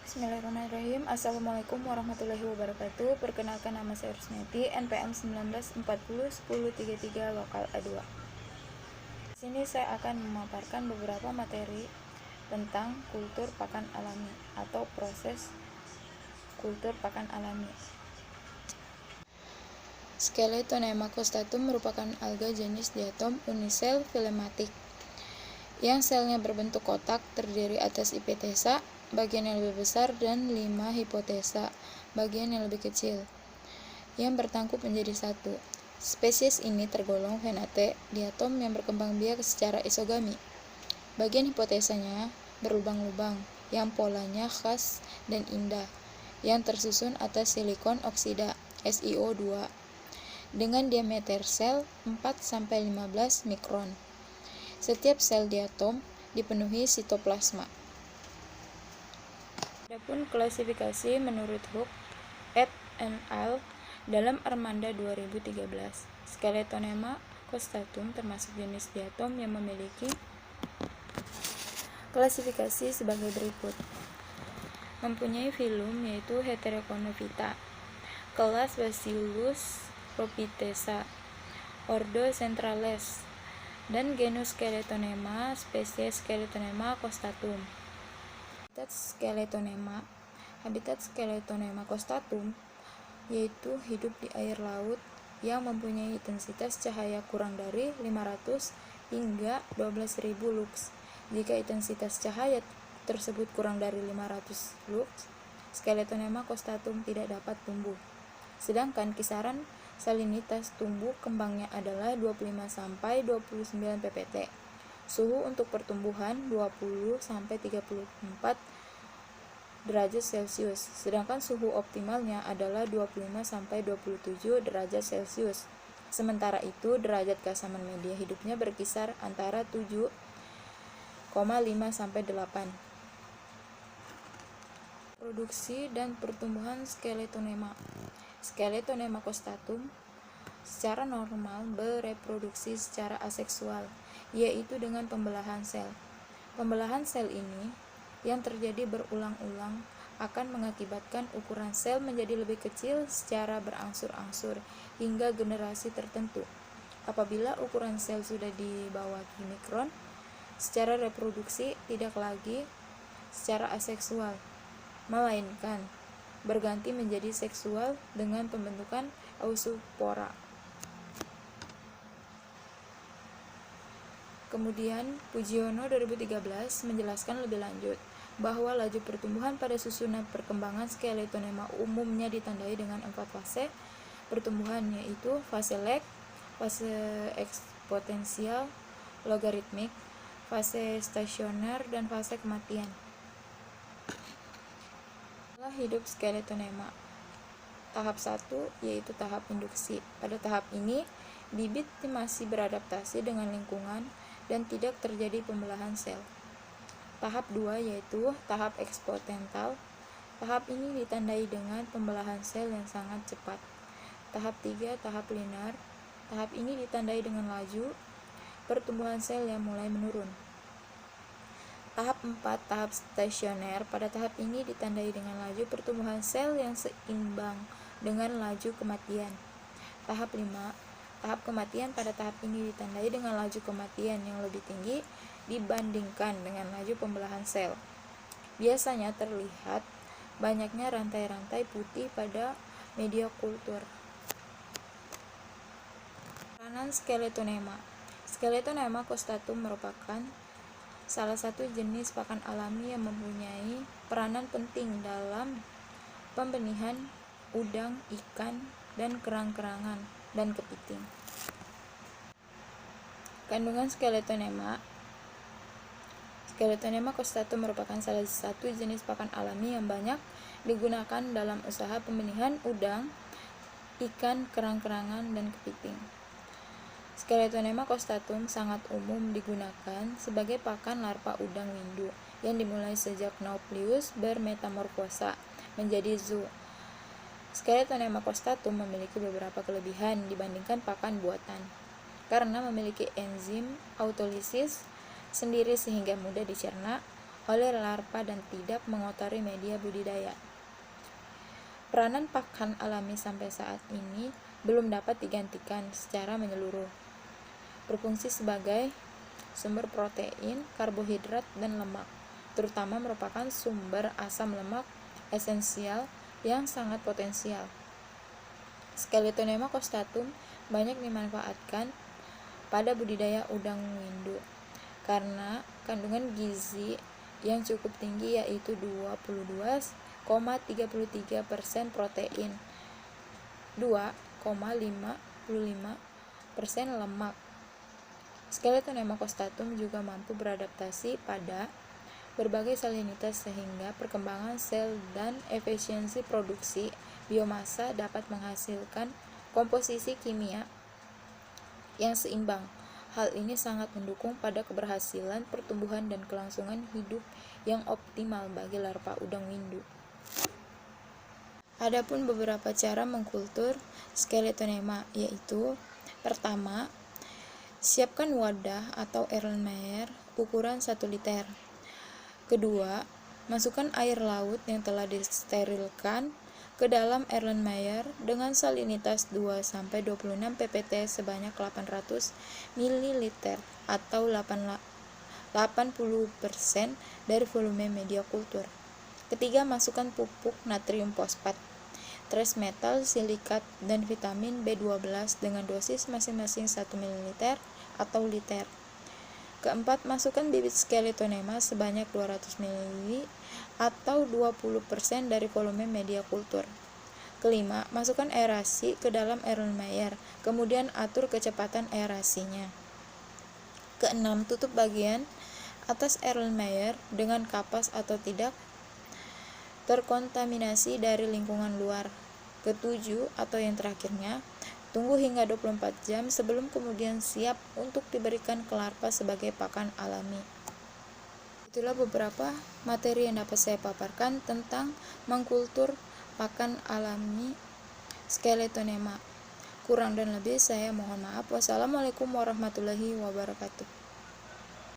Bismillahirrahmanirrahim. Assalamualaikum warahmatullahi wabarakatuh. Perkenalkan, nama saya Rusneti, NPM 19401033 lokal A2. Di sini saya akan memaparkan beberapa materi tentang kultur pakan alami atau proses kultur pakan alami. Skeletonema costatum merupakan alga jenis diatom unisel filematik yang selnya berbentuk kotak, terdiri atas hipotesa bagian yang lebih besar dan 5 hipotesa bagian yang lebih kecil yang bertangkup menjadi satu. Spesies ini tergolong Venate, diatom yang berkembang biak secara isogami. Bagian hipotesanya berlubang-lubang yang polanya khas dan indah, yang tersusun atas silikon oksida SiO2 dengan diameter sel 4-15 mikron. Setiap sel diatom dipenuhi sitoplasma. Adapun klasifikasi menurut Hook et al. Dalam Armanda 2013, Skeletonema costatum termasuk jenis diatom yang memiliki klasifikasi sebagai berikut. Mempunyai filum yaitu Heteroconophyta, kelas Bacillus rhopitesa, ordo Centrales, dan genus Skeletonema, spesies Skeletonema costatum. Habitat Skeletonema costatum yaitu hidup di air laut yang mempunyai intensitas cahaya kurang dari 500 hingga 12.000 lux. Jika intensitas cahaya tersebut kurang dari 500 lux, Skeletonema costatum tidak dapat tumbuh. Sedangkan kisaran salinitas tumbuh kembangnya adalah 25-29 ppt. Suhu untuk pertumbuhan 20-34 derajat Celcius, sedangkan suhu optimalnya adalah 25-27 derajat Celcius. Sementara itu, derajat keasaman media hidupnya berkisar antara 7,5-8. Produksi dan pertumbuhan Skeletonema costatum secara normal bereproduksi secara aseksual, yaitu dengan pembelahan sel. Pembelahan sel ini yang terjadi berulang-ulang akan mengakibatkan ukuran sel menjadi lebih kecil secara berangsur-angsur hingga generasi tertentu. Apabila ukuran sel sudah di bawah mikron, secara reproduksi tidak lagi secara aseksual, melainkan berganti menjadi seksual dengan pembentukan oospora. Kemudian, Pujiono 2013 menjelaskan lebih lanjut bahwa laju pertumbuhan pada susunan perkembangan Skeletonema umumnya ditandai dengan 4 fase pertumbuhan, yaitu fase lag, fase eksponensial, logaritmik, fase stasioner, dan fase kematian. Setelah hidup Skeletonema, tahap 1 yaitu tahap induksi. Pada tahap ini, bibit masih beradaptasi dengan lingkungan dan tidak terjadi pembelahan sel. Tahap 2 yaitu tahap eksponensial. Tahap ini ditandai dengan pembelahan sel yang sangat cepat. Tahap 3 tahap linear. Tahap ini ditandai dengan laju pertumbuhan sel yang mulai menurun. Tahap 4 tahap stasioner. Pada tahap ini ditandai dengan laju pertumbuhan sel yang seimbang dengan laju kematian. Tahap 5 tahap kematian. Pada tahap ini ditandai dengan laju kematian yang lebih tinggi dibandingkan dengan laju pembelahan sel. Biasanya terlihat banyaknya rantai-rantai putih pada media kultur. Peranan Skeletonema. Skeletonema costatum merupakan salah satu jenis pakan alami yang mempunyai peranan penting dalam pembenihan udang, ikan, dan kerang-kerangan dan kepiting. Kandungan Skeletonema costatum merupakan salah satu jenis pakan alami yang banyak digunakan dalam usaha pembenihan udang, ikan, kerang-kerangan, dan kepiting. Skeletonema costatum sangat umum digunakan sebagai pakan larva udang windu yang dimulai sejak Nauplius bermetamorfosa menjadi zoo. Skeletonema costatum memiliki beberapa kelebihan dibandingkan pakan buatan, karena memiliki enzim autolisis sendiri sehingga mudah dicerna oleh larva dan tidak mengotori media budidaya. Peranan pakan alami sampai saat ini belum dapat digantikan secara menyeluruh. Berfungsi sebagai sumber protein, karbohidrat, dan lemak, terutama merupakan sumber asam lemak esensial yang sangat potensial. Skeletonema costatum banyak dimanfaatkan pada budidaya udang windu karena kandungan gizi yang cukup tinggi, yaitu 22,33% protein, 2,55% lemak. Skeletonema costatum juga mampu beradaptasi pada berbagai salinitas sehingga perkembangan sel dan efisiensi produksi biomasa dapat menghasilkan komposisi kimia yang seimbang. Hal ini sangat mendukung pada keberhasilan pertumbuhan dan kelangsungan hidup yang optimal bagi larva udang windu. Adapun beberapa cara mengkultur skeletonema, yaitu: pertama, siapkan wadah atau Erlenmeyer ukuran 1 liter. Kedua, masukkan air laut yang telah disterilkan ke dalam Erlenmeyer dengan salinitas 2-26 ppt sebanyak 800 ml atau 80% dari volume media kultur. Ketiga, masukkan pupuk natrium fosfat, trace metal, silikat, dan vitamin B12 dengan dosis masing-masing 1 ml atau liter. Keempat, masukkan bibit skeletonema sebanyak 200 ml atau 20% dari volume media kultur. Kelima, masukkan aerasi ke dalam Erlenmeyer, kemudian atur kecepatan aerasinya. Keenam, tutup bagian atas Erlenmeyer dengan kapas atau tidak terkontaminasi dari lingkungan luar. Ketujuh, atau yang terakhirnya, tunggu hingga 24 jam sebelum kemudian siap untuk diberikan ke larva sebagai pakan alami. Itulah beberapa materi yang dapat saya paparkan tentang mengkultur pakan alami skeletonema. Kurang dan lebih saya mohon maaf. Wassalamualaikum warahmatullahi wabarakatuh.